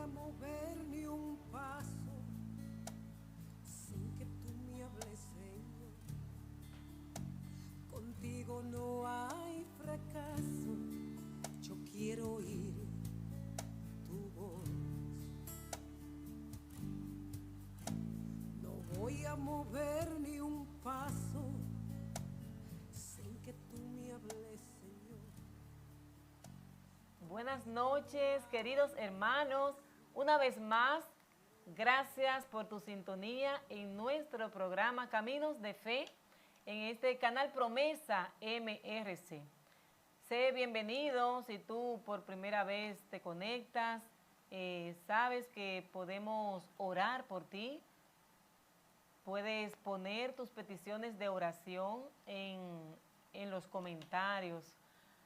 a mover ni un paso sin que tú me hables, Señor. Contigo no hay fracaso, yo quiero oír tu voz. No voy a mover ni un paso sin que tú me hables, Señor. Buenas noches, queridos hermanos. Una vez más, gracias por tu sintonía en nuestro programa Caminos de Fe en este canal Promesa MRC. Sé bienvenido si tú por primera vez te conectas. Sabes que podemos orar por ti. Puedes poner tus peticiones de oración en los comentarios.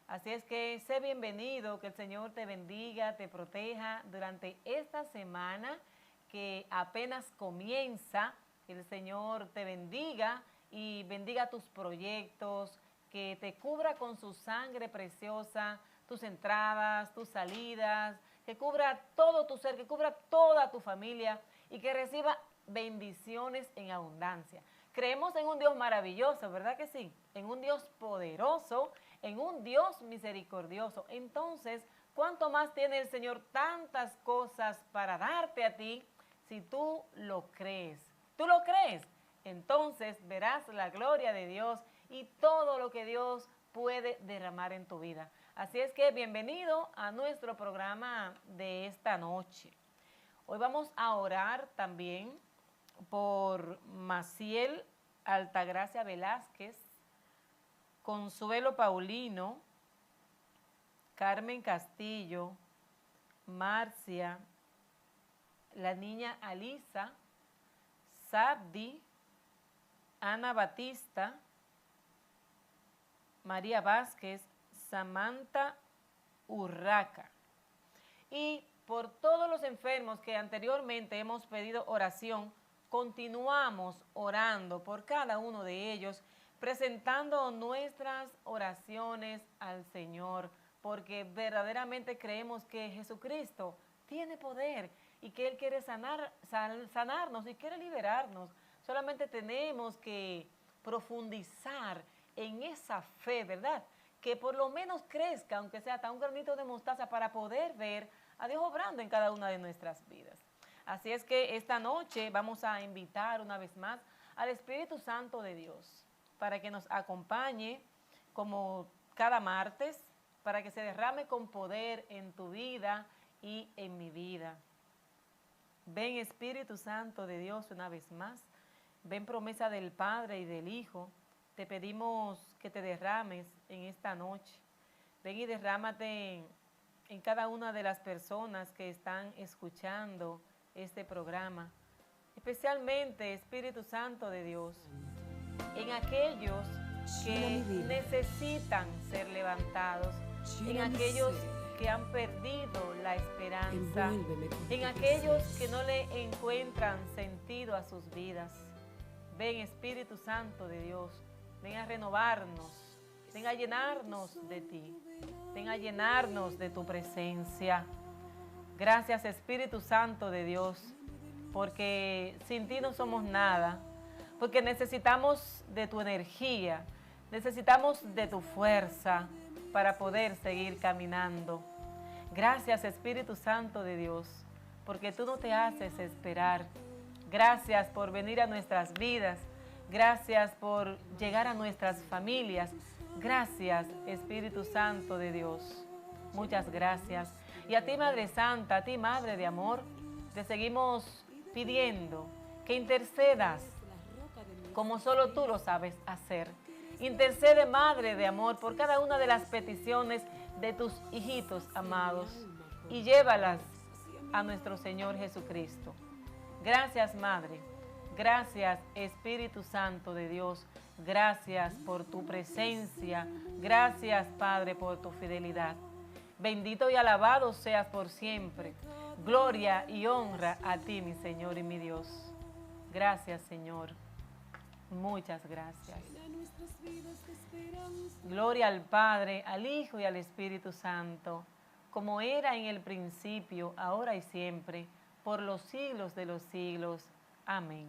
Así es que sé bienvenido, que el Señor te bendiga, te proteja durante esta semana que apenas comienza. Que el Señor te bendiga y bendiga tus proyectos, que te cubra con su sangre preciosa, tus entradas, tus salidas, que cubra todo tu ser, que cubra toda tu familia y que reciba bendiciones en abundancia. Creemos en un Dios maravilloso, ¿verdad que sí? En un Dios poderoso, en un Dios misericordioso. Entonces, ¿cuánto más tiene el Señor tantas cosas para darte a ti si tú lo crees? ¿Tú lo crees? Entonces verás la gloria de Dios y todo lo que Dios puede derramar en tu vida. Así es que bienvenido a nuestro programa de esta noche. Hoy vamos a orar también por Maciel Altagracia Velázquez, Consuelo Paulino, Carmen Castillo, Marcia, la niña Alisa, Sabdi, Ana Batista, María Vázquez, Samantha Urraca. Y por todos los enfermos que anteriormente hemos pedido oración, continuamos orando por cada uno de ellos, presentando nuestras oraciones al Señor, porque verdaderamente creemos que Jesucristo tiene poder y que Él quiere sanarnos y quiere liberarnos. Solamente tenemos que profundizar en esa fe, ¿verdad? Que por lo menos crezca, aunque sea hasta un granito de mostaza, para poder ver a Dios obrando en cada una de nuestras vidas. Así es que esta noche vamos a invitar una vez más al Espíritu Santo de Dios para que nos acompañe como cada martes, para que se derrame con poder en tu vida y en mi vida. Ven Espíritu Santo de Dios una vez más, ven promesa del Padre y del Hijo, te pedimos que te derrames en esta noche. Ven y derrámate en cada una de las personas que están escuchando este programa, especialmente Espíritu Santo de Dios, en aquellos que necesitan ser levantados, en aquellos que han perdido la esperanza, en aquellos que no le encuentran sentido a sus vidas. Ven Espíritu Santo de Dios, ven a renovarnos, ven a llenarnos de ti, ven a llenarnos de tu presencia. Gracias Espíritu Santo de Dios, porque sin ti no somos nada, porque necesitamos de tu energía, necesitamos de tu fuerza para poder seguir caminando. Gracias Espíritu Santo de Dios, porque tú no te haces esperar. Gracias por venir a nuestras vidas, gracias por llegar a nuestras familias. Gracias Espíritu Santo de Dios, muchas gracias. Y a ti Madre Santa, a ti Madre de Amor, te seguimos pidiendo que intercedas como solo tú lo sabes hacer. Intercede Madre de Amor por cada una de las peticiones de tus hijitos amados y llévalas a nuestro Señor Jesucristo. Gracias Madre, gracias Espíritu Santo de Dios, gracias por tu presencia, gracias Padre por tu fidelidad. Bendito y alabado seas por siempre. Gloria y honra a ti, mi Señor y mi Dios. Gracias, Señor. Muchas gracias. Gloria al Padre, al Hijo y al Espíritu Santo, como era en el principio, ahora y siempre, por los siglos de los siglos. Amén.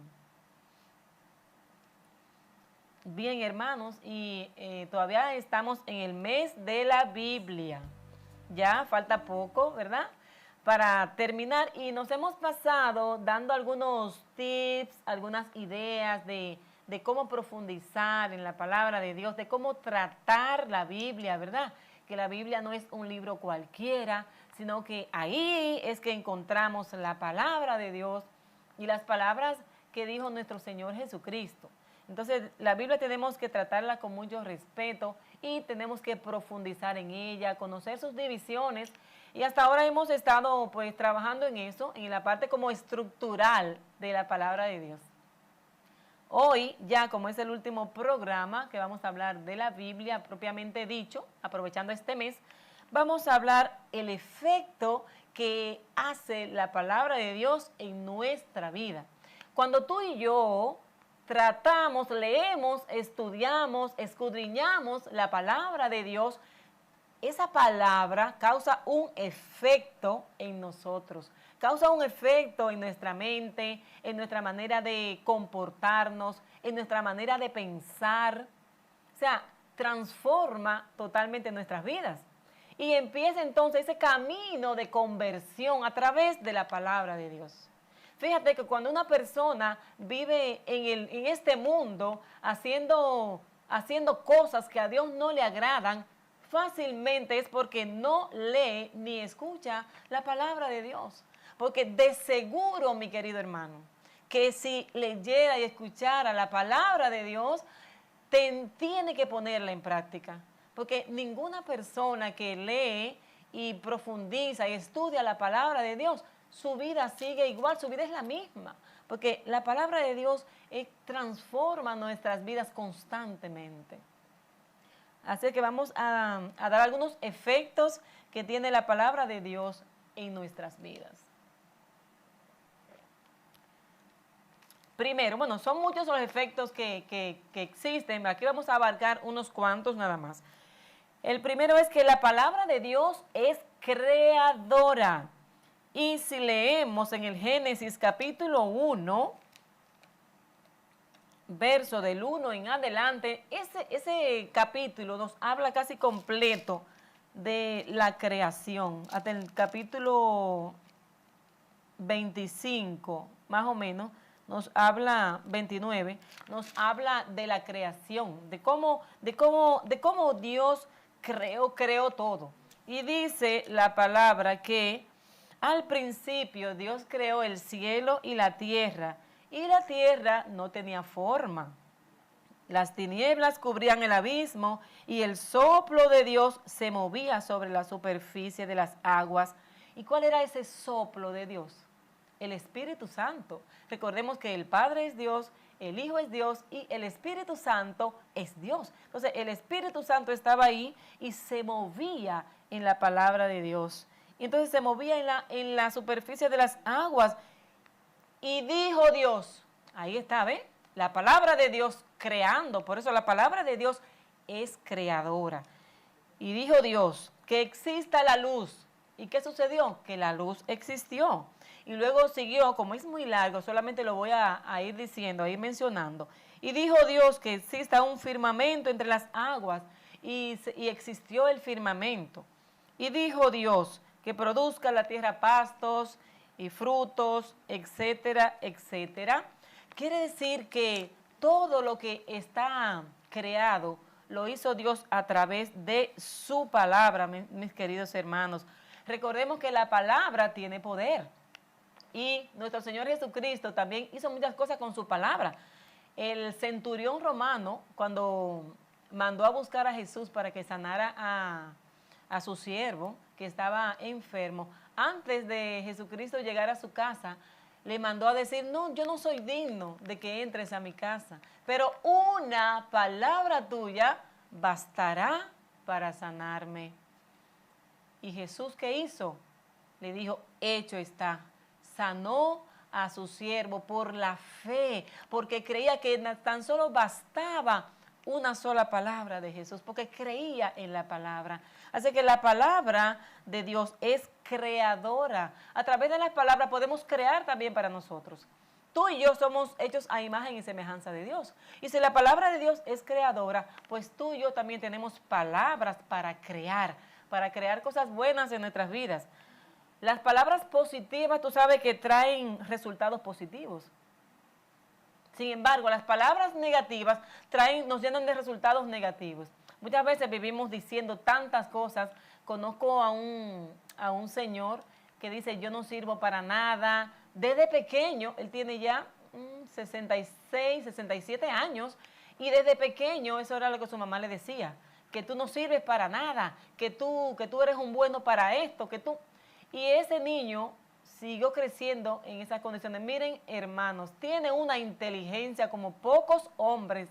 Bien, hermanos, y todavía estamos en el mes de la Biblia. Ya falta poco, ¿verdad?, para terminar, y nos hemos pasado dando algunos tips, algunas ideas de cómo profundizar en la palabra de Dios, de cómo tratar la Biblia, ¿verdad? Que la Biblia no es un libro cualquiera, sino que ahí es que encontramos la palabra de Dios y las palabras que dijo nuestro Señor Jesucristo. Entonces, la Biblia tenemos que tratarla con mucho respeto y tenemos que profundizar en ella, conocer sus divisiones. Y hasta ahora hemos estado pues trabajando en eso, en la parte como estructural de la palabra de Dios. Hoy, ya como es el último programa que vamos a hablar de la Biblia propiamente dicho, aprovechando este mes, vamos a hablar el efecto que hace la palabra de Dios en nuestra vida. Cuando tú y yo tratamos, leemos, estudiamos, escudriñamos la palabra de Dios, esa palabra causa un efecto en nosotros, causa un efecto en nuestra mente, en nuestra manera de comportarnos, en nuestra manera de pensar. O sea, transforma totalmente nuestras vidas. Y empieza entonces ese camino de conversión a través de la palabra de Dios. Fíjate que cuando una persona vive en este mundo haciendo cosas que a Dios no le agradan, fácilmente es porque no lee ni escucha la palabra de Dios. Porque de seguro, mi querido hermano, que si leyera y escuchara la palabra de Dios, tiene que ponerla en práctica. Porque ninguna persona que lee y profundiza y estudia la palabra de Dios, su vida sigue igual, su vida es la misma. Porque la palabra de Dios transforma nuestras vidas constantemente. Así que vamos a dar algunos efectos que tiene la palabra de Dios en nuestras vidas. Primero, bueno, son muchos los efectos que existen. Aquí vamos a abarcar unos cuantos nada más. El primero es que la palabra de Dios es creadora. Y si leemos en el Génesis capítulo 1, verso del 1 en adelante, ese capítulo nos habla casi completo de la creación. Hasta el capítulo 25, más o menos, nos habla, 29, nos habla de la creación, de cómo Dios creó todo. Y dice la palabra que al principio Dios creó el cielo y la tierra no tenía forma. Las tinieblas cubrían el abismo y el soplo de Dios se movía sobre la superficie de las aguas. ¿Y cuál era ese soplo de Dios? El Espíritu Santo. Recordemos que el Padre es Dios, el Hijo es Dios y el Espíritu Santo es Dios. Entonces el Espíritu Santo estaba ahí y se movía en la palabra de Dios. Y entonces se movía en la superficie de las aguas. Y dijo Dios, ahí está, ¿ve? La palabra de Dios creando, por eso la palabra de Dios es creadora. Y dijo Dios, que exista la luz. ¿Y qué sucedió? Que la luz existió. Y luego siguió, como es muy largo, solamente lo voy a ir diciendo, a ir mencionando. Y dijo Dios que exista un firmamento entre las aguas y existió el firmamento. Y dijo Dios que produzca la tierra pastos y frutos, etcétera, etcétera. Quiere decir que todo lo que está creado lo hizo Dios a través de su palabra, mis queridos hermanos. Recordemos que la palabra tiene poder y nuestro Señor Jesucristo también hizo muchas cosas con su palabra. El centurión romano, cuando mandó a buscar a Jesús para que sanara a su siervo que estaba enfermo, antes de Jesucristo llegar a su casa, le mandó a decir, no, yo no soy digno de que entres a mi casa, pero una palabra tuya bastará para sanarme. ¿Y Jesús qué hizo? Le dijo, hecho está. Sanó a su siervo por la fe, porque creía que tan solo bastaba una sola palabra de Jesús, porque creía en la palabra. Así que la palabra de Dios es creadora. A través de las palabras podemos crear también para nosotros. Tú y yo somos hechos a imagen y semejanza de Dios. Y si la palabra de Dios es creadora, pues tú y yo también tenemos palabras para crear cosas buenas en nuestras vidas. Las palabras positivas, tú sabes que traen resultados positivos. Sin embargo, las palabras negativas nos llenan de resultados negativos. Muchas veces vivimos diciendo tantas cosas. Conozco a un señor que dice, yo no sirvo para nada. Desde pequeño, él tiene ya 66, 67 años, y desde pequeño eso era lo que su mamá le decía, que tú no sirves para nada, que tú eres un bueno para esto, Y ese niño siguió creciendo en esas condiciones. Miren, hermanos, tiene una inteligencia como pocos hombres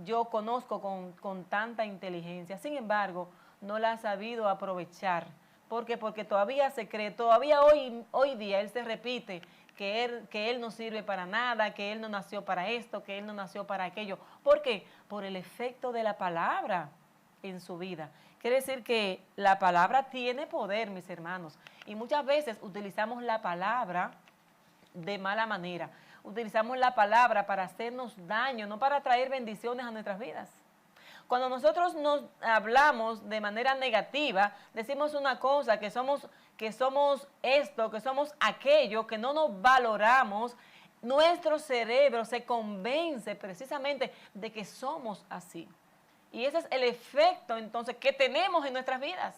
yo conozco con tanta inteligencia. Sin embargo, no la ha sabido aprovechar. ¿Por qué? Porque todavía se cree, todavía hoy día él se repite que él no sirve para nada, que él no nació para esto, que él no nació para aquello. ¿Por qué? Por el efecto de la palabra en su vida. Quiere decir que la palabra tiene poder, mis hermanos, y muchas veces utilizamos la palabra de mala manera. Utilizamos la palabra para hacernos daño, no para traer bendiciones a nuestras vidas. Cuando nosotros nos hablamos de manera negativa, decimos una cosa, que somos esto, que somos aquello, que no nos valoramos, nuestro cerebro se convence precisamente de que somos así. Y ese es el efecto, entonces, que tenemos en nuestras vidas.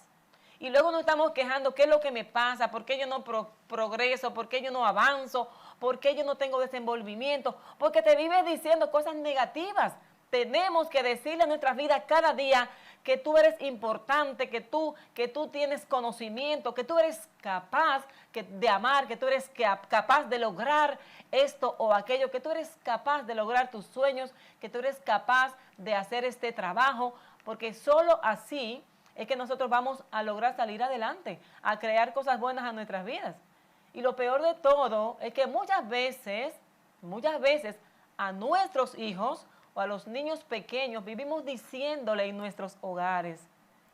Y luego nos estamos quejando, ¿qué es lo que me pasa? ¿Por qué yo no progreso? ¿Por qué yo no avanzo? ¿Por qué yo no tengo desenvolvimiento? Porque te vives diciendo cosas negativas. Tenemos que decirle a nuestras vidas cada día que tú eres importante, que tú tienes conocimiento, que tú eres capaz de amar, que tú eres capaz de lograr esto o aquello, que tú eres capaz de lograr tus sueños, que tú eres capaz de hacer este trabajo, porque solo así es que nosotros vamos a lograr salir adelante, a crear cosas buenas a nuestras vidas. Y lo peor de todo es que muchas veces a nuestros hijos o a los niños pequeños vivimos diciéndole en nuestros hogares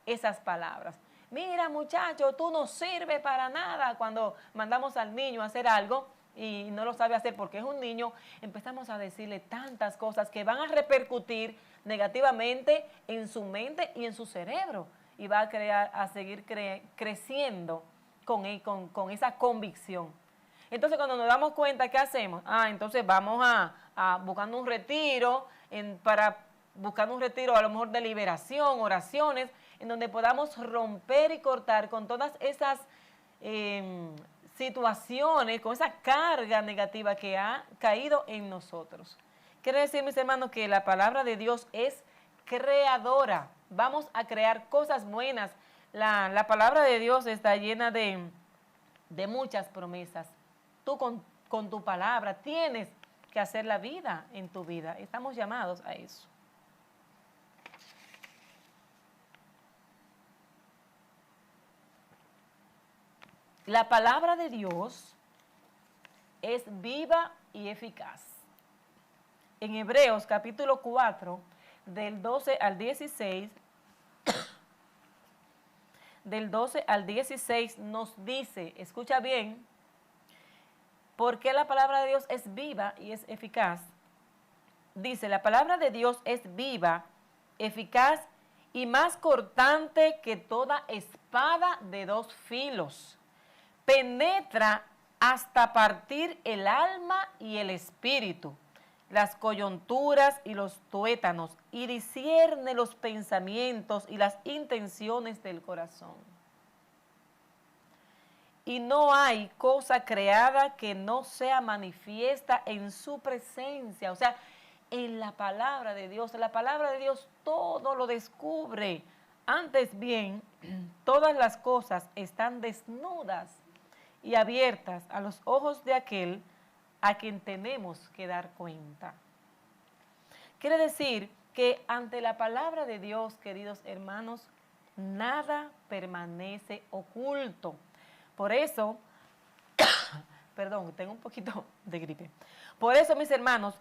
esas palabras. Mira, muchacho, tú no sirves para nada. Cuando mandamos al niño a hacer algo y no lo sabe hacer porque es un niño, empezamos a decirle tantas cosas que van a repercutir negativamente en su mente y en su cerebro, y va a seguir creciendo con esa convicción. Entonces, cuando nos damos cuenta, ¿qué hacemos? Entonces vamos a buscando un retiro, buscando un retiro a lo mejor de liberación, oraciones, en donde podamos romper y cortar con todas esas situaciones, con esa carga negativa que ha caído en nosotros. Quiere decir, mis hermanos, que la palabra de Dios es creadora. Vamos a crear cosas buenas. La palabra de Dios está llena de muchas promesas. Tú con tu palabra tienes que hacer la vida en tu vida. Estamos llamados a eso. La palabra de Dios es viva y eficaz. En Hebreos capítulo 4, del 12 al 16, nos dice, escucha bien, ¿por qué la palabra de Dios es viva y es eficaz? Dice, la palabra de Dios es viva, eficaz y más cortante que toda espada de dos filos. Penetra hasta partir el alma y el espíritu, las coyunturas y los tuétanos, y discierne los pensamientos y las intenciones del corazón. Y no hay cosa creada que no sea manifiesta en su presencia. O sea, en la palabra de Dios todo lo descubre. Antes bien, todas las cosas están desnudas y abiertas a los ojos de aquel a quien tenemos que dar cuenta. Quiere decir que ante la palabra de Dios, queridos hermanos, nada permanece oculto. Por eso, perdón, tengo un poquito de gripe. Por eso, mis hermanos,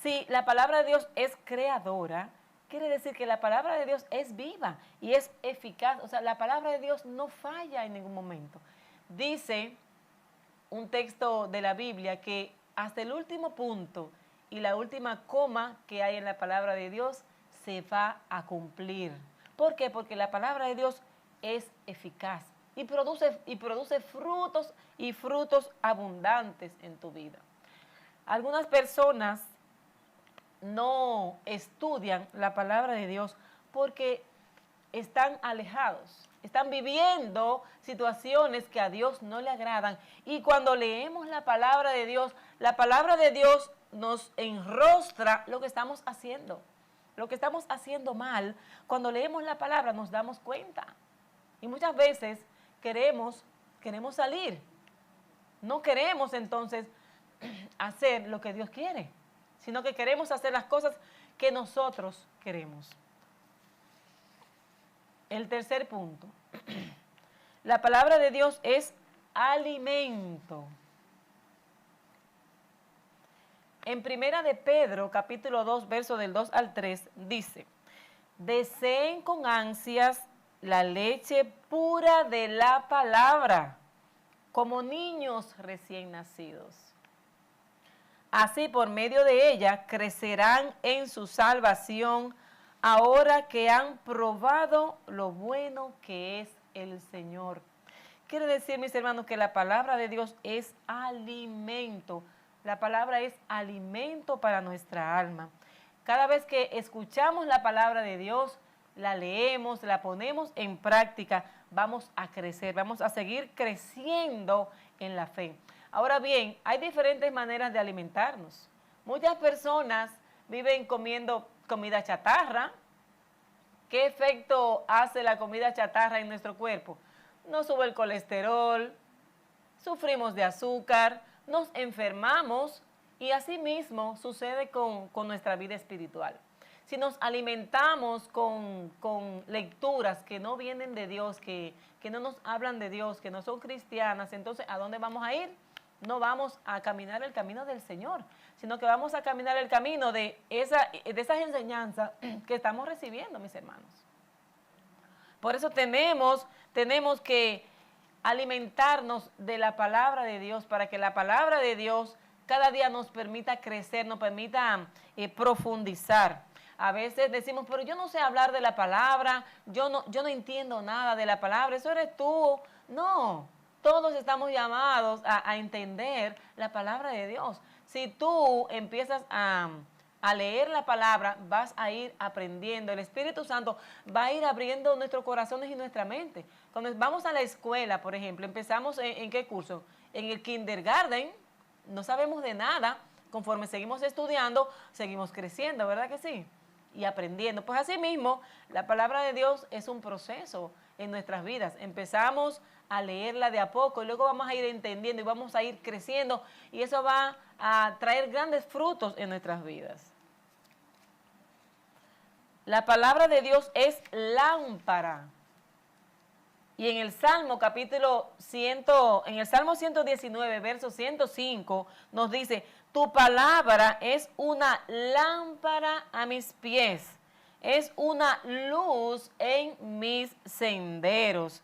si la palabra de Dios es creadora, quiere decir que la palabra de Dios es viva y es eficaz. O sea, la palabra de Dios no falla en ningún momento. Dice un texto de la Biblia que hasta el último punto y la última coma que hay en la palabra de Dios se va a cumplir. ¿Por qué? Porque la palabra de Dios es eficaz y produce frutos y frutos abundantes en tu vida. Algunas personas no estudian la palabra de Dios porque están alejados, están viviendo situaciones que a Dios no le agradan. Y cuando leemos la palabra de Dios nos enrostra lo que estamos haciendo mal. Cuando leemos la palabra nos damos cuenta. Y muchas veces queremos salir. No queremos entonces hacer lo que Dios quiere, sino que queremos hacer las cosas que nosotros queremos. El tercer punto. La palabra de Dios es alimento. En Primera de Pedro, capítulo 2, verso del 2 al 3, dice: deseen con ansias la leche pura de la palabra, como niños recién nacidos. Así, por medio de ella, crecerán en su salvación, ahora que han probado lo bueno que es el Señor. Quiere decir, mis hermanos, que la palabra de Dios es alimento. La palabra es alimento para nuestra alma. Cada vez que escuchamos la palabra de Dios, la leemos, la ponemos en práctica, vamos a crecer, vamos a seguir creciendo en la fe. Ahora bien, hay diferentes maneras de alimentarnos. Muchas personas viven comiendo comida chatarra. ¿Qué efecto hace la comida chatarra en nuestro cuerpo? Nos sube el colesterol, sufrimos de azúcar, nos enfermamos y así mismo sucede con nuestra vida espiritual. Si nos alimentamos con lecturas que no vienen de Dios, que no nos hablan de Dios, que no son cristianas, entonces ¿a dónde vamos a ir? No vamos a caminar el camino del Señor, sino que vamos a caminar el camino de esas enseñanzas que estamos recibiendo, mis hermanos. Por eso tenemos que alimentarnos de la palabra de Dios, para que la palabra de Dios cada día nos permita crecer, nos permita profundizar. A veces decimos, pero yo no sé hablar de la palabra, yo no entiendo nada de la palabra, eso eres tú. No, todos estamos llamados a entender la palabra de Dios. Si tú empiezas a leer la palabra, vas a ir aprendiendo. El Espíritu Santo va a ir abriendo nuestros corazones y nuestra mente. Cuando vamos a la escuela, por ejemplo, empezamos ¿en qué curso? En el kindergarten, no sabemos de nada. Conforme seguimos estudiando, seguimos creciendo, ¿verdad que sí? Y aprendiendo. Pues así mismo, la palabra de Dios es un proceso en nuestras vidas. Empezamos a leerla de a poco y luego vamos a ir entendiendo y vamos a ir creciendo y eso va a traer grandes frutos en nuestras vidas. La palabra de Dios es lámpara. Y en el Salmo en el Salmo 119, verso 105, nos dice: tu palabra es una lámpara a mis pies, es una luz en mis senderos.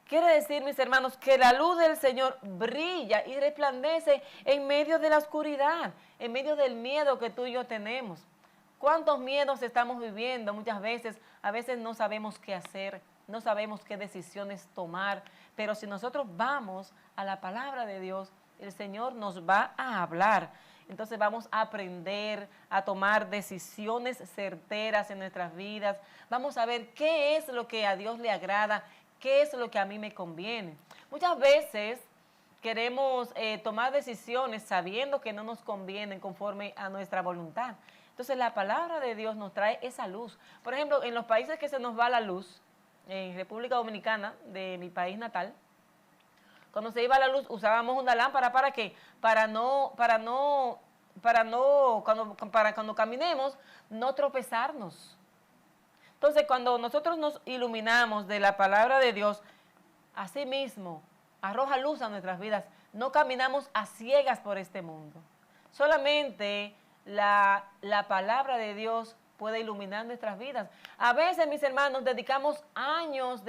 Quiere decir, mis hermanos, que la luz del Señor brilla y resplandece en medio de la oscuridad, en medio del miedo que tú y yo tenemos. ¿Cuántos miedos estamos viviendo muchas veces? A veces no sabemos qué hacer, no sabemos qué decisiones tomar, pero si nosotros vamos a la palabra de Dios, el Señor nos va a hablar. Entonces vamos a aprender a tomar decisiones certeras en nuestras vidas. Vamos a ver qué es lo que a Dios le agrada, qué es lo que a mí me conviene. Muchas veces queremos tomar decisiones sabiendo que no nos convienen conforme a nuestra voluntad. Entonces la palabra de Dios nos trae esa luz. Por ejemplo, en los países que se nos va la luz, en República Dominicana, de mi país natal, cuando se iba la luz usábamos una lámpara. ¿Para qué? Para cuando caminemos, no tropezarnos. Entonces, cuando nosotros nos iluminamos de la palabra de Dios, así mismo arroja luz a nuestras vidas. No caminamos a ciegas por este mundo. Solamente la palabra de Dios pueda iluminar nuestras vidas. A veces, mis hermanos, dedicamos años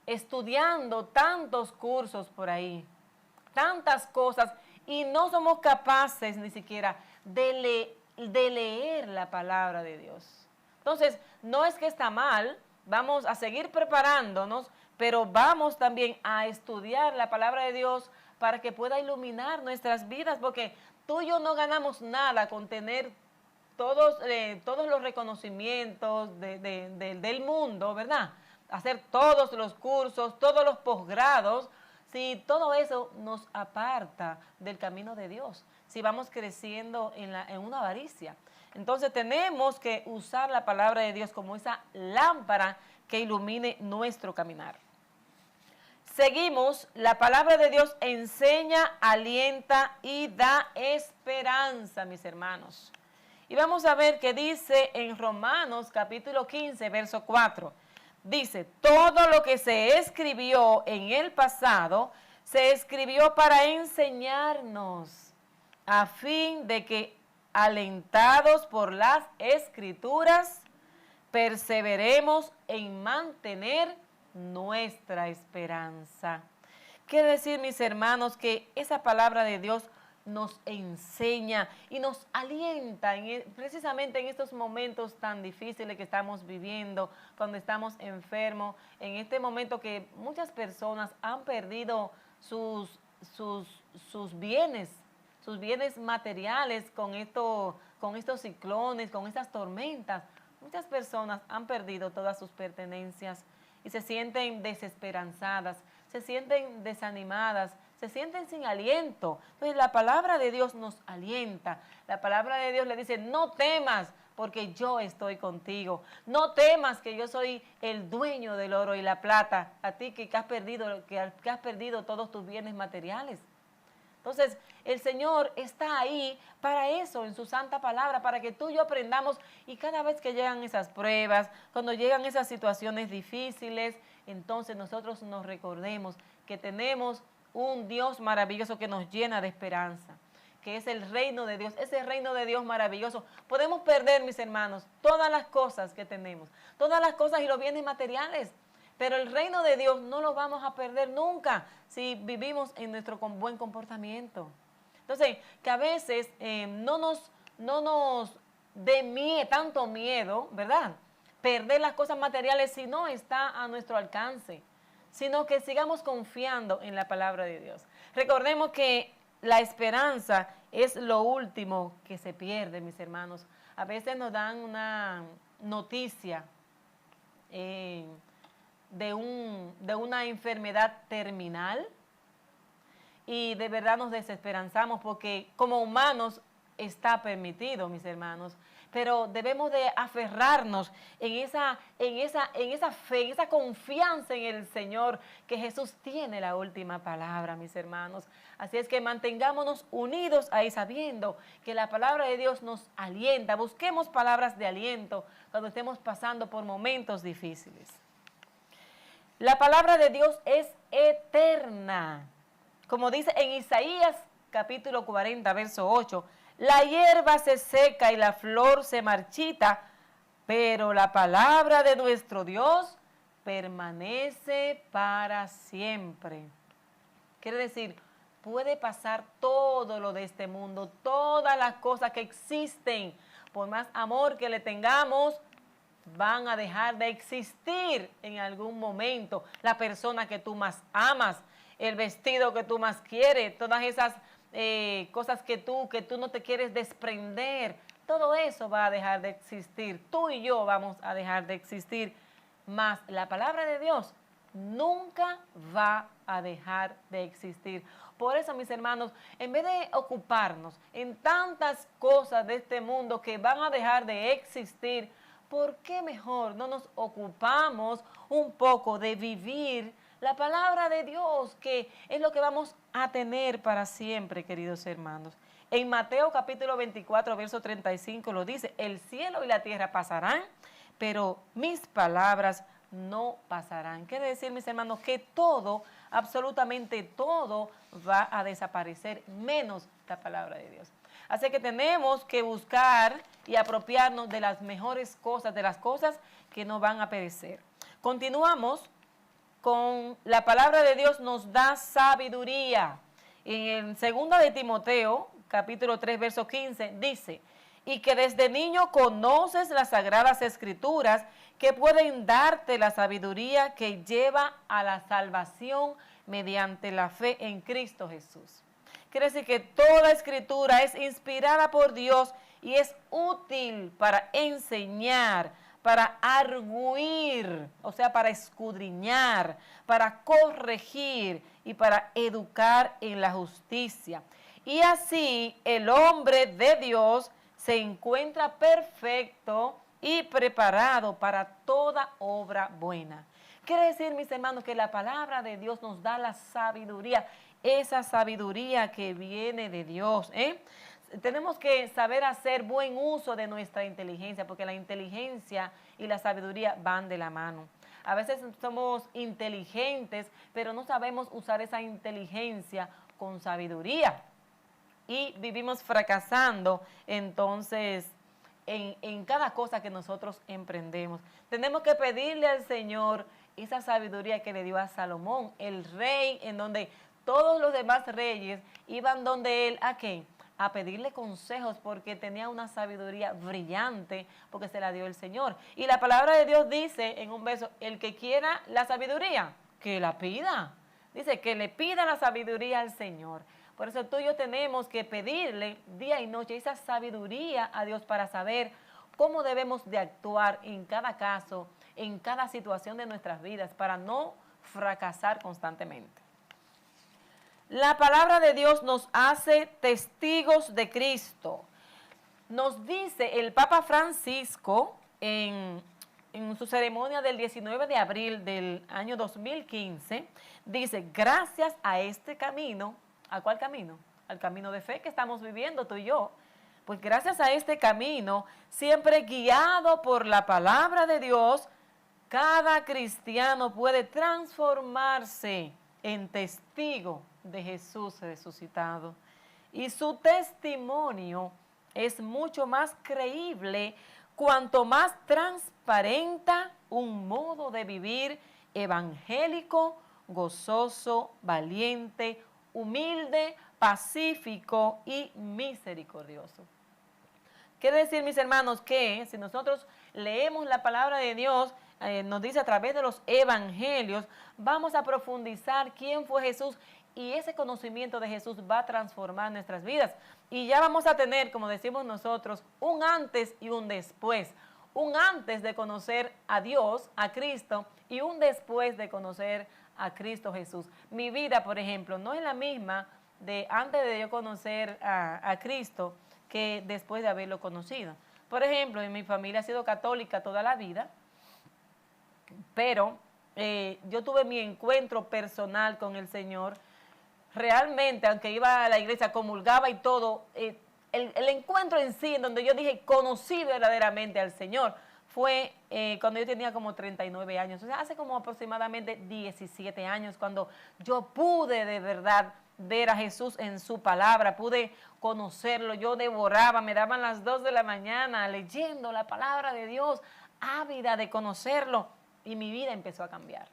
estudiando tantos cursos por ahí, tantas cosas, y no somos capaces ni siquiera de leer la palabra de Dios. Entonces, no es que está mal, vamos a seguir preparándonos, pero vamos también a estudiar la palabra de Dios para que pueda iluminar nuestras vidas, porque tú y yo no ganamos nada con tener todos los reconocimientos del mundo, ¿verdad? Hacer todos los cursos, todos los posgrados, si todo eso nos aparta del camino de Dios, si vamos creciendo en una avaricia. Entonces tenemos que usar la palabra de Dios como esa lámpara que ilumine nuestro caminar. Seguimos, la palabra de Dios enseña, alienta y da esperanza, mis hermanos. Y vamos a ver qué dice en Romanos capítulo 15, verso 4. Dice, todo lo que se escribió en el pasado, se escribió para enseñarnos, a fin de que, alentados por las Escrituras, perseveremos en mantener nuestra esperanza. Quiere decir, mis hermanos, que esa palabra de Dios nos enseña y nos alienta precisamente en estos momentos tan difíciles que estamos viviendo, cuando estamos enfermos, en este momento que muchas personas han perdido sus bienes materiales con estos ciclones, con estas tormentas. Muchas personas han perdido todas sus pertenencias y se sienten desesperanzadas, se sienten desanimadas, se sienten sin aliento. Entonces la palabra de Dios nos alienta. La palabra de Dios le dice, no temas porque yo estoy contigo. No temas que yo soy el dueño del oro y la plata, a ti que has perdido todos tus bienes materiales. Entonces, el Señor está ahí para eso, en su santa palabra, para que tú y yo aprendamos, y cada vez que llegan esas pruebas, cuando llegan esas situaciones difíciles, entonces nosotros nos recordemos que tenemos un Dios maravilloso que nos llena de esperanza, que es el reino de Dios, ese reino de Dios maravilloso. Podemos perder, mis hermanos, todas las cosas que tenemos, todas las cosas y los bienes materiales, pero el reino de Dios no lo vamos a perder nunca si vivimos en nuestro buen comportamiento. Entonces, que a veces no nos dé tanto miedo, ¿verdad? Perder las cosas materiales si no está a nuestro alcance, sino que sigamos confiando en la palabra de Dios. Recordemos que la esperanza es lo último que se pierde, mis hermanos. A veces nos dan una noticia de una enfermedad terminal y de verdad nos desesperanzamos porque como humanos está permitido, mis hermanos, pero debemos de aferrarnos en esa fe, en esa confianza en el Señor, que Jesús tiene la última palabra, mis hermanos. Así es que mantengámonos unidos ahí sabiendo que la palabra de Dios nos alienta. Busquemos palabras de aliento cuando estemos pasando por momentos difíciles. La palabra de Dios es eterna. Como dice en Isaías capítulo 40, verso 8, la hierba se seca y la flor se marchita, pero la palabra de nuestro Dios permanece para siempre. Quiere decir, puede pasar todo lo de este mundo, todas las cosas que existen, por más amor que le tengamos, van a dejar de existir en algún momento. La persona que tú más amas, el vestido que tú más quieres, todas esas cosas que tú no te quieres desprender, todo eso va a dejar de existir. Tú y yo vamos a dejar de existir, mas la palabra de Dios nunca va a dejar de existir. Por eso, mis hermanos, en vez de ocuparnos en tantas cosas de este mundo que van a dejar de existir, ¿por qué mejor no nos ocupamos un poco de vivir la palabra de Dios, que es lo que vamos a tener para siempre, queridos hermanos? En Mateo capítulo 24, verso 35 lo dice, el cielo y la tierra pasarán, pero mis palabras no pasarán. Quiere decir, mis hermanos, que todo, absolutamente todo va a desaparecer, menos la palabra de Dios. Así que tenemos que buscar y apropiarnos de las mejores cosas, de las cosas que no van a perecer. Continuamos con la palabra de Dios nos da sabiduría. En 2 de Timoteo, capítulo 3, verso 15, dice, y que desde niño conoces las sagradas escrituras que pueden darte la sabiduría que lleva a la salvación mediante la fe en Cristo Jesús. Quiere decir que toda escritura es inspirada por Dios y es útil para enseñar, para arguir, o sea, para escudriñar, para corregir y para educar en la justicia. Y así el hombre de Dios se encuentra perfecto y preparado para toda obra buena. Quiere decir, mis hermanos, que la palabra de Dios nos da la sabiduría, esa sabiduría que viene de Dios, Tenemos que saber hacer buen uso de nuestra inteligencia, porque la inteligencia y la sabiduría van de la mano. A veces somos inteligentes, pero no sabemos usar esa inteligencia con sabiduría. Y vivimos fracasando, entonces, en cada cosa que nosotros emprendemos. Tenemos que pedirle al Señor esa sabiduría que le dio a Salomón, el rey, en donde todos los demás reyes iban donde él, ¿a qué? A pedirle consejos porque tenía una sabiduría brillante, porque se la dio el Señor. Y la palabra de Dios dice en un verso, el que quiera la sabiduría, que la pida. Dice que le pida la sabiduría al Señor. Por eso tú y yo tenemos que pedirle día y noche esa sabiduría a Dios para saber cómo debemos de actuar en cada caso, en cada situación de nuestras vidas, para no fracasar constantemente. La palabra de Dios nos hace testigos de Cristo. Nos dice el Papa Francisco en su ceremonia del 19 de abril del año 2015, dice, gracias a este camino, ¿a cuál camino? Al camino de fe que estamos viviendo tú y yo. Pues gracias a este camino, siempre guiado por la palabra de Dios, cada cristiano puede transformarse en testigo de Jesús resucitado. Y su testimonio es mucho más creíble cuanto más transparenta un modo de vivir evangélico, gozoso, valiente, humilde, pacífico y misericordioso. Quiere decir, mis hermanos, que si nosotros leemos la palabra de Dios, nos dice a través de los evangelios, vamos a profundizar quién fue Jesús y ese conocimiento de Jesús va a transformar nuestras vidas. Y ya vamos a tener, como decimos nosotros, un antes y un después. Un antes de conocer a Dios, a Cristo, y un después de conocer a Cristo Jesús. Mi vida, por ejemplo, no es la misma de antes de yo conocer a Cristo que después de haberlo conocido. Por ejemplo, en mi familia ha sido católica toda la vida, pero yo tuve mi encuentro personal con el Señor. Realmente, aunque iba a la iglesia, comulgaba y todo, el encuentro en sí, en donde yo dije, conocí verdaderamente al Señor, fue cuando yo tenía como 39 años, o sea, hace como aproximadamente 17 años, cuando yo pude de verdad ver a Jesús en su palabra, pude conocerlo, yo devoraba, me daban las 2 de la mañana leyendo la palabra de Dios, ávida de conocerlo, y mi vida empezó a cambiar.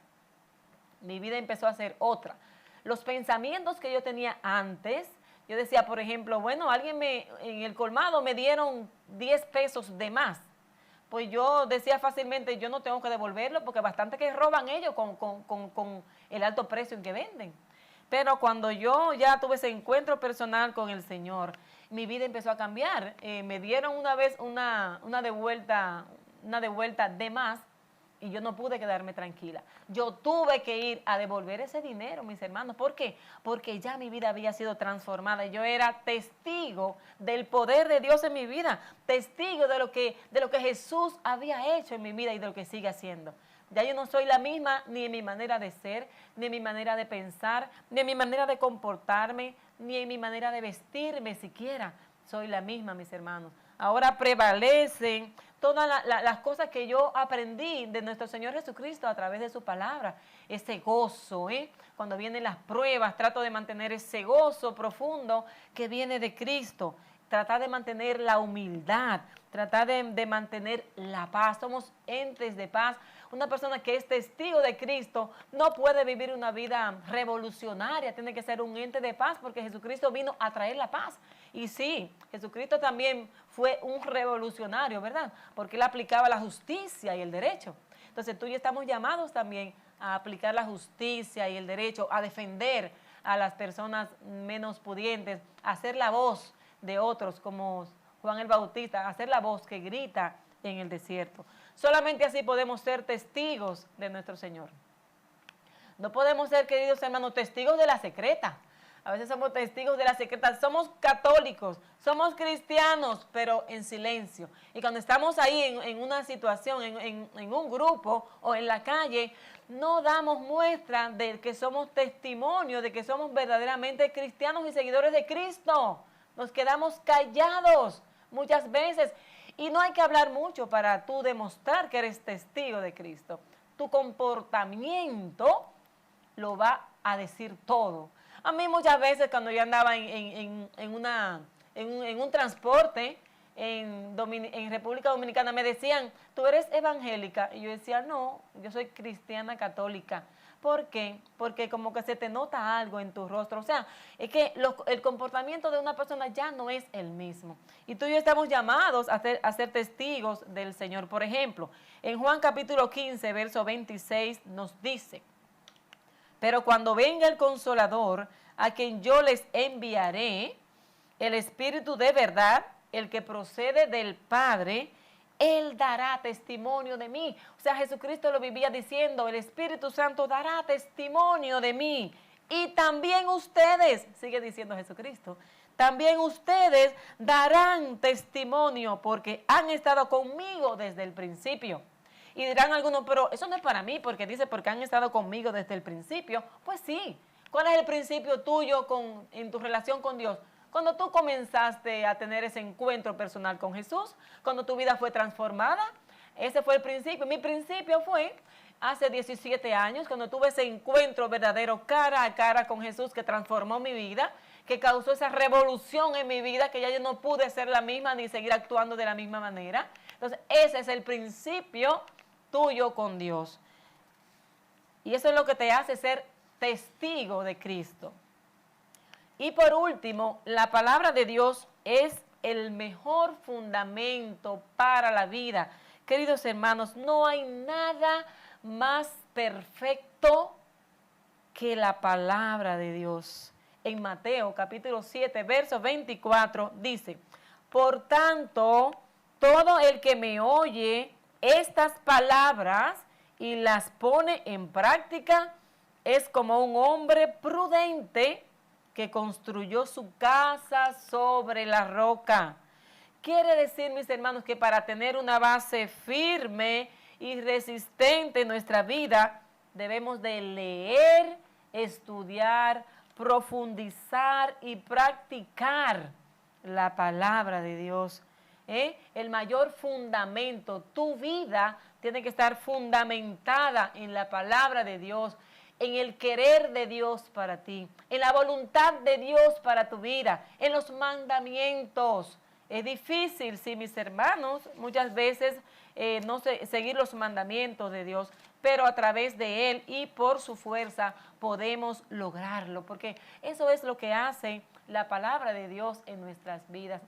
Mi vida empezó a ser otra. Los pensamientos que yo tenía antes, yo decía, por ejemplo, bueno, en el colmado me dieron 10 pesos de más. Pues yo decía fácilmente, yo no tengo que devolverlo porque bastante que roban ellos con el alto precio en que venden. Pero cuando yo ya tuve ese encuentro personal con el Señor, mi vida empezó a cambiar. Me dieron una vez una devuelta de más, y yo no pude quedarme tranquila. Yo tuve que ir a devolver ese dinero, mis hermanos. ¿Por qué? Porque ya mi vida había sido transformada. Yo era testigo del poder de Dios en mi vida. Testigo de lo que Jesús había hecho en mi vida y de lo que sigue haciendo. Ya yo no soy la misma ni en mi manera de ser, ni en mi manera de pensar, ni en mi manera de comportarme, ni en mi manera de vestirme siquiera. Soy la misma, mis hermanos. ahora prevalecen todas las cosas que yo aprendí de nuestro Señor Jesucristo a través de su palabra. Ese gozo, cuando vienen las pruebas, trato de mantener ese gozo profundo que viene de Cristo. Tratar de mantener la humildad, tratar de mantener la paz. Somos entes de paz. Una persona que es testigo de Cristo no puede vivir una vida revolucionaria, tiene que ser un ente de paz porque Jesucristo vino a traer la paz. Y sí, Jesucristo también fue un revolucionario, ¿verdad? Porque él aplicaba la justicia y el derecho. Entonces tú y yo estamos llamados también a aplicar la justicia y el derecho, a defender a las personas menos pudientes, a ser la voz de otros como Juan el Bautista, a ser la voz que grita en el desierto. Solamente así podemos ser testigos de nuestro Señor. No podemos ser, queridos hermanos, testigos de la secreta. A veces somos testigos de la secreta. Somos católicos, somos cristianos, pero en silencio. Y cuando estamos ahí en una situación, en un grupo o en la calle, no damos muestra de que somos testimonio, de que somos verdaderamente cristianos y seguidores de Cristo. Nos quedamos callados muchas veces. Y no hay que hablar mucho para tú demostrar que eres testigo de Cristo. Tu comportamiento lo va a decir todo. A mí muchas veces cuando yo andaba en un transporte en República Dominicana me decían, ¿tú eres evangélica? Y yo decía, no, yo soy cristiana católica. ¿Por qué? Porque como que se te nota algo en tu rostro. O sea, es que el comportamiento de una persona ya no es el mismo. Y tú y yo estamos llamados a ser testigos del Señor. Por ejemplo, en Juan capítulo 15, verso 26 nos dice, pero cuando venga el Consolador, a quien yo les enviaré, el Espíritu de verdad, el que procede del Padre, Él dará testimonio de mí. O sea, Jesucristo lo vivía diciendo, el Espíritu Santo dará testimonio de mí. Y también ustedes, sigue diciendo Jesucristo, también ustedes darán testimonio porque han estado conmigo desde el principio. Y dirán algunos, pero eso no es para mí, porque dice, porque han estado conmigo desde el principio. Pues sí. ¿Cuál es el principio tuyo en tu relación con Dios? Cuando tú comenzaste a tener ese encuentro personal con Jesús, cuando tu vida fue transformada, ese fue el principio. Mi principio fue hace 17 años, cuando tuve ese encuentro verdadero cara a cara con Jesús que transformó mi vida, que causó esa revolución en mi vida, que ya yo no pude ser la misma ni seguir actuando de la misma manera. Entonces, ese es el principio tuyo con Dios. Y eso es lo que te hace ser testigo de Cristo. Y por último, la palabra de Dios es el mejor fundamento para la vida. Queridos hermanos, no hay nada más perfecto que la palabra de Dios. En Mateo capítulo 7, verso 24 dice, por tanto, todo el que me oye estas palabras y las pone en práctica es como un hombre prudente que construyó su casa sobre la roca. Quiere decir, mis hermanos, que para tener una base firme y resistente en nuestra vida, debemos de leer, estudiar, profundizar y practicar la palabra de Dios. El mayor fundamento, tu vida tiene que estar fundamentada en la palabra de Dios, en el querer de Dios para ti, en la voluntad de Dios para tu vida, en los mandamientos. Es difícil, sí, mis hermanos, muchas veces no seguir los mandamientos de Dios, pero a través de Él y por su fuerza podemos lograrlo, porque eso es lo que hace la palabra de Dios en nuestras vidas.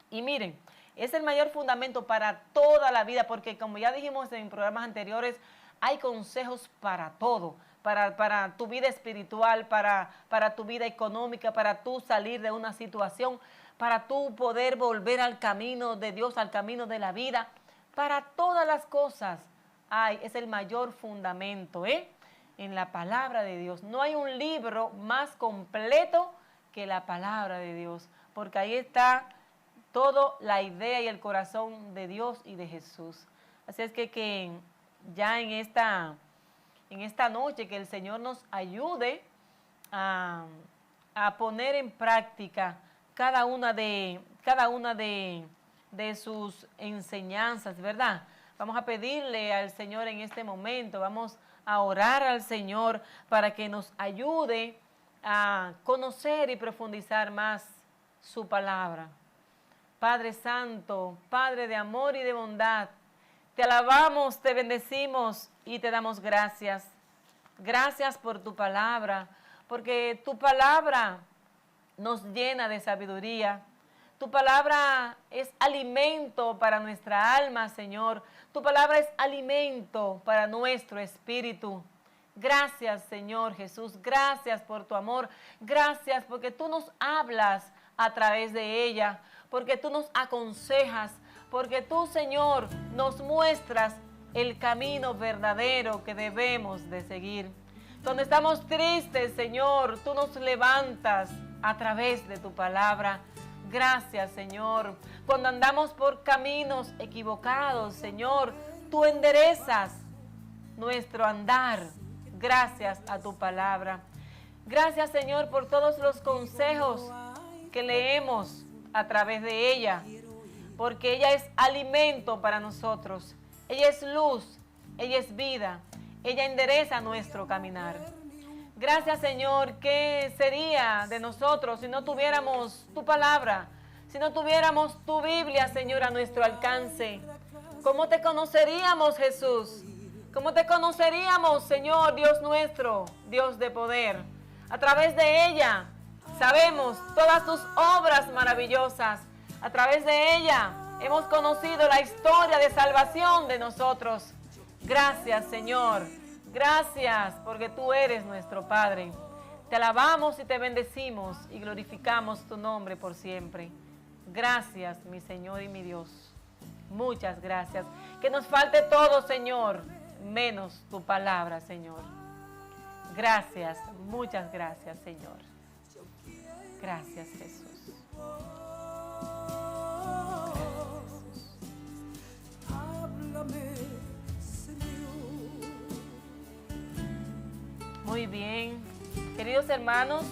Y miren, es el mayor fundamento para toda la vida, porque como ya dijimos en programas anteriores, hay consejos para todo, para tu vida espiritual, para tu vida económica, para tú salir de una situación, para tú poder volver al camino de Dios, al camino de la vida. Para todas las cosas es el mayor fundamento, en la palabra de Dios. No hay un libro más completo que la palabra de Dios, porque ahí está toda la idea y el corazón de Dios y de Jesús. Así es que ya en esta noche, que el Señor nos ayude a poner en práctica cada una de de sus enseñanzas, ¿verdad? Vamos a pedirle al Señor en este momento, vamos a orar al Señor para que nos ayude a conocer y profundizar más su palabra. Padre Santo, Padre de amor y de bondad, te alabamos, te bendecimos y te damos gracias. Gracias por tu palabra, porque tu palabra nos llena de sabiduría. Tu palabra es alimento para nuestra alma, Señor. Tu palabra es alimento para nuestro espíritu. Gracias, Señor Jesús. Gracias por tu amor. Gracias porque tú nos hablas a través de ella, porque tú nos aconsejas, porque tú, Señor, nos muestras el camino verdadero que debemos de seguir. Donde estamos tristes, Señor, tú nos levantas a través de tu palabra. Gracias, Señor. Cuando andamos por caminos equivocados, Señor, tú enderezas nuestro andar. Gracias a tu palabra. Gracias, Señor, por todos los consejos que leemos a través de ella, porque ella es alimento para nosotros. Ella es luz, ella es vida, ella endereza nuestro caminar. Gracias, Señor. ¿Qué sería de nosotros si no tuviéramos tu palabra? Si no tuviéramos tu Biblia, Señor, a nuestro alcance. ¿Cómo te conoceríamos, Jesús? ¿Cómo te conoceríamos, Señor, Dios nuestro, Dios de poder? A través de ella sabemos todas tus obras maravillosas. A través de ella hemos conocido la historia de salvación de nosotros. Gracias, Señor. Gracias porque tú eres nuestro Padre. Te alabamos y te bendecimos y glorificamos tu nombre por siempre. Gracias, mi Señor y mi Dios. Muchas gracias. Que nos falte todo, Señor, menos tu palabra, Señor. Gracias, muchas gracias, Señor. Gracias, Jesús. Muy bien, queridos hermanos,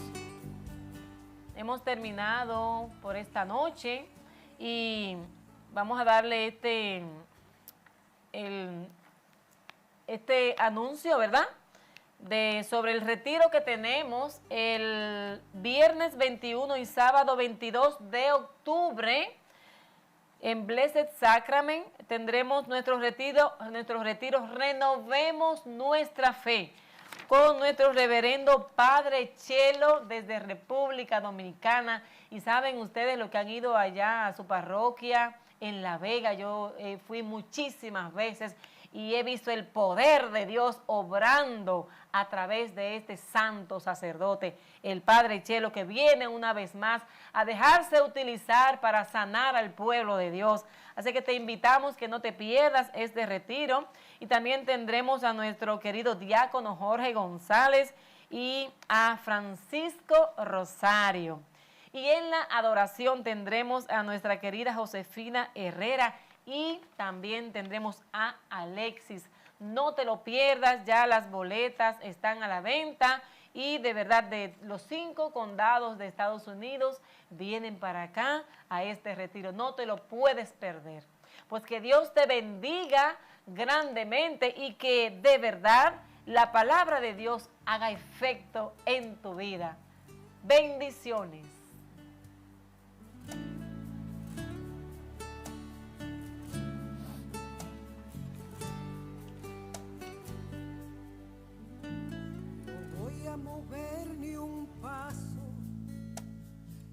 hemos terminado por esta noche y vamos a darle este anuncio, ¿verdad? Sobre el retiro que tenemos el viernes 21 y sábado 22 de octubre en Blessed Sacrament. Tendremos nuestros retiros Renovemos Nuestra Fe, con nuestro reverendo Padre Chelo desde República Dominicana. Y saben ustedes lo que han ido allá a su parroquia en La Vega. Yo fui muchísimas veces y he visto el poder de Dios obrando a través de este santo sacerdote, el Padre Chelo, que viene una vez más a dejarse utilizar para sanar al pueblo de Dios. Así que te invitamos que no te pierdas este retiro. Y también tendremos a nuestro querido diácono Jorge González y a Francisco Rosario. Y en la adoración tendremos a nuestra querida Josefina Herrera y también tendremos a Alexis. No te lo pierdas, ya las boletas están a la venta y de verdad de los 5 condados de Estados Unidos vienen para acá a este retiro. No te lo puedes perder. Pues que Dios te bendiga grandemente y que de verdad la palabra de Dios haga efecto en tu vida. Bendiciones.